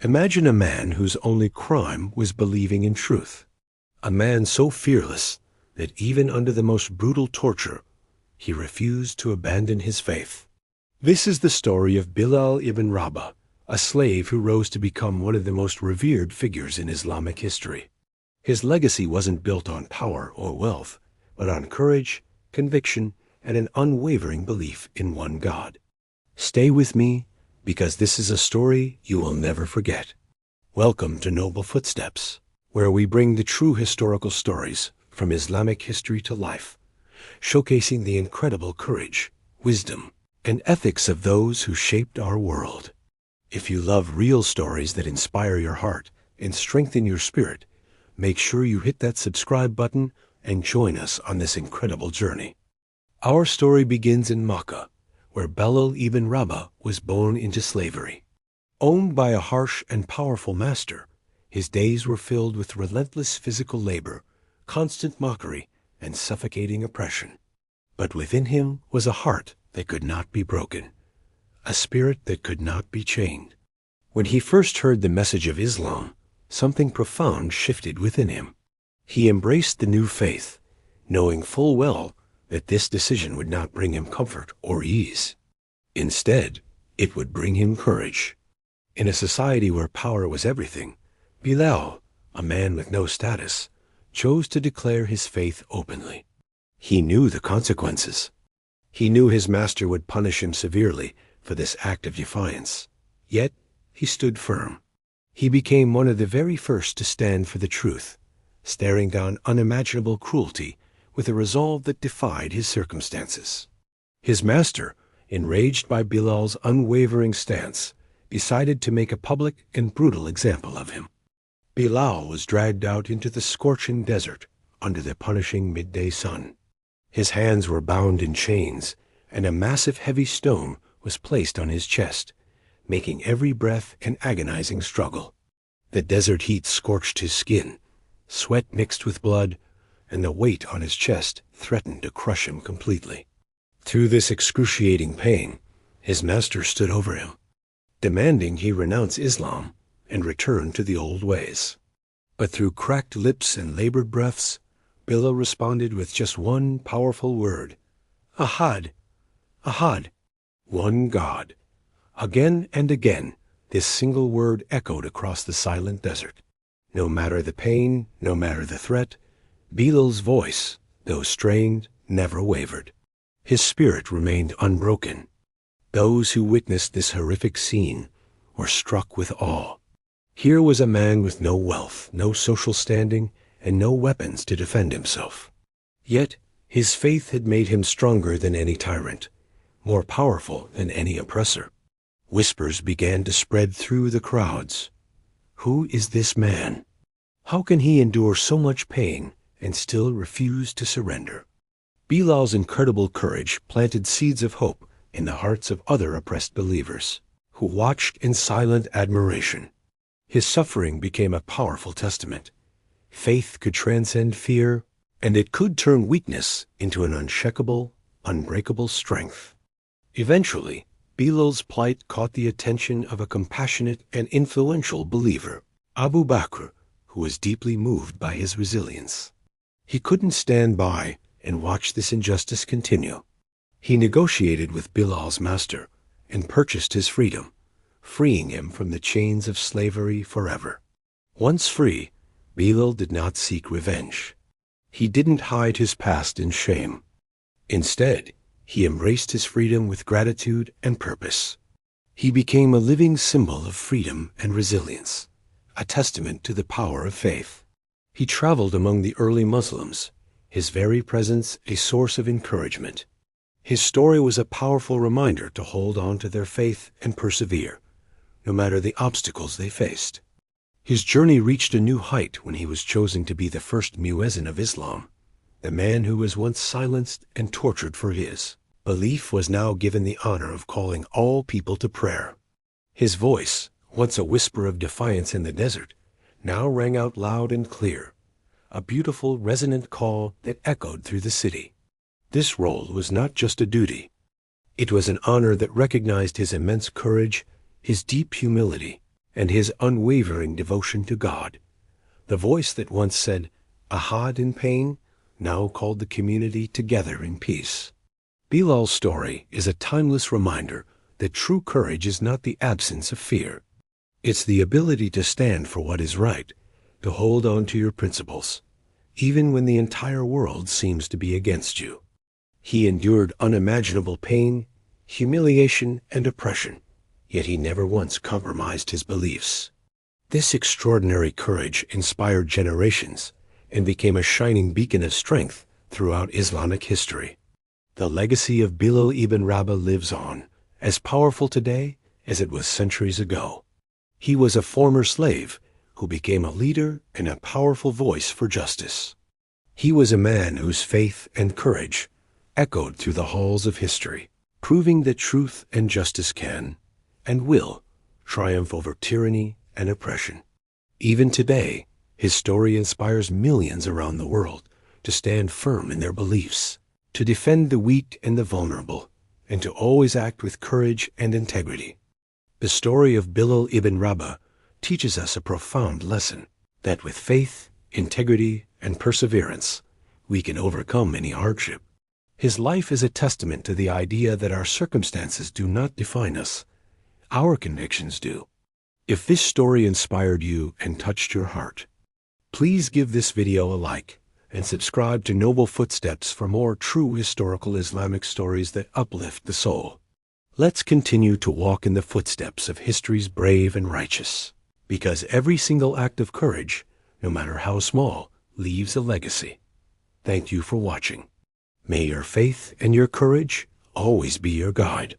Imagine a man whose only crime was believing in truth. A man so fearless that even under the most brutal torture, he refused to abandon his faith. This is the story of Bilal ibn Rabah, a slave who rose to become one of the most revered figures in Islamic history. His legacy wasn't built on power or wealth, but on courage, conviction, and an unwavering belief in one God. Stay with me, because this is a story you will never forget. Welcome to Noble Footsteps, where we bring the true historical stories from Islamic history to life, showcasing the incredible courage, wisdom, and ethics of those who shaped our world. If you love real stories that inspire your heart and strengthen your spirit, make sure you hit that subscribe button and join us on this incredible journey. Our story begins in Makkah, where Bilal ibn Rabah was born into slavery. Owned by a harsh and powerful master, his days were filled with relentless physical labor, constant mockery, and suffocating oppression. But within him was a heart that could not be broken, a spirit that could not be chained. When he first heard the message of Islam, something profound shifted within him. He embraced the new faith, knowing full well that this decision would not bring him comfort or ease. Instead, it would bring him courage. In a society where power was everything, Bilal, a man with no status, chose to declare his faith openly. He knew the consequences. He knew his master would punish him severely for this act of defiance. Yet, he stood firm. He became one of the very first to stand for the truth, staring down unimaginable cruelty with a resolve that defied his circumstances. His master, enraged by Bilal's unwavering stance, decided to make a public and brutal example of him. Bilal was dragged out into the scorching desert under the punishing midday sun. His hands were bound in chains, and a massive heavy stone was placed on his chest, making every breath an agonizing struggle. The desert heat scorched his skin, sweat mixed with blood, and the weight on his chest threatened to crush him completely. Through this excruciating pain, his master stood over him, demanding he renounce Islam and return to the old ways. But through cracked lips and labored breaths, Bilal responded with just one powerful word: Ahad, Ahad, one God. Again and again, this single word echoed across the silent desert. No matter the pain, no matter the threat, Bilal's voice, though strained, never wavered. His spirit remained unbroken. Those who witnessed this horrific scene were struck with awe. Here was a man with no wealth, no social standing, and no weapons to defend himself. Yet his faith had made him stronger than any tyrant, more powerful than any oppressor. Whispers began to spread through the crowds. Who is this man? How can he endure so much pain and still refuse to surrender? Bilal's incredible courage planted seeds of hope in the hearts of other oppressed believers, who watched in silent admiration. His suffering became a powerful testament. Faith could transcend fear, and it could turn weakness into an unshakable, unbreakable strength. Eventually, Bilal's plight caught the attention of a compassionate and influential believer, Abu Bakr, who was deeply moved by his resilience. He couldn't stand by and watch this injustice continue. He negotiated with Bilal's master and purchased his freedom, freeing him from the chains of slavery forever. Once free, Bilal did not seek revenge. He didn't hide his past in shame. Instead, he embraced his freedom with gratitude and purpose. He became a living symbol of freedom and resilience, a testament to the power of faith. He traveled among the early Muslims, his very presence a source of encouragement. His story was a powerful reminder to hold on to their faith and persevere, no matter the obstacles they faced. His journey reached a new height when he was chosen to be the first muezzin of Islam. The man who was once silenced and tortured for his belief was now given the honor of calling all people to prayer. His voice, once a whisper of defiance in the desert, now rang out loud and clear, a beautiful resonant call that echoed through the city. This role was not just a duty. It was an honor that recognized his immense courage, his deep humility, and his unwavering devotion to God. The voice that once said, "Ahad in pain," now called the community together in peace. Bilal's story is a timeless reminder that true courage is not the absence of fear. It's the ability to stand for what is right, to hold on to your principles, even when the entire world seems to be against you. He endured unimaginable pain, humiliation, and oppression, yet he never once compromised his beliefs. This extraordinary courage inspired generations and became a shining beacon of strength throughout Islamic history. The legacy of Bilal ibn Rabah lives on, as powerful today as it was centuries ago. He was a former slave who became a leader and a powerful voice for justice. He was a man whose faith and courage echoed through the halls of history, proving that truth and justice can, and will, triumph over tyranny and oppression. Even today, his story inspires millions around the world to stand firm in their beliefs, to defend the weak and the vulnerable, and to always act with courage and integrity. The story of Bilal ibn Rabah teaches us a profound lesson, that with faith, integrity, and perseverance, we can overcome any hardship. His life is a testament to the idea that our circumstances do not define us. Our convictions do. If this story inspired you and touched your heart, please give this video a like and subscribe to Noble Footsteps for more true historical Islamic stories that uplift the soul. Let's continue to walk in the footsteps of history's brave and righteous, because every single act of courage, no matter how small, leaves a legacy. Thank you for watching. May your faith and your courage always be your guide.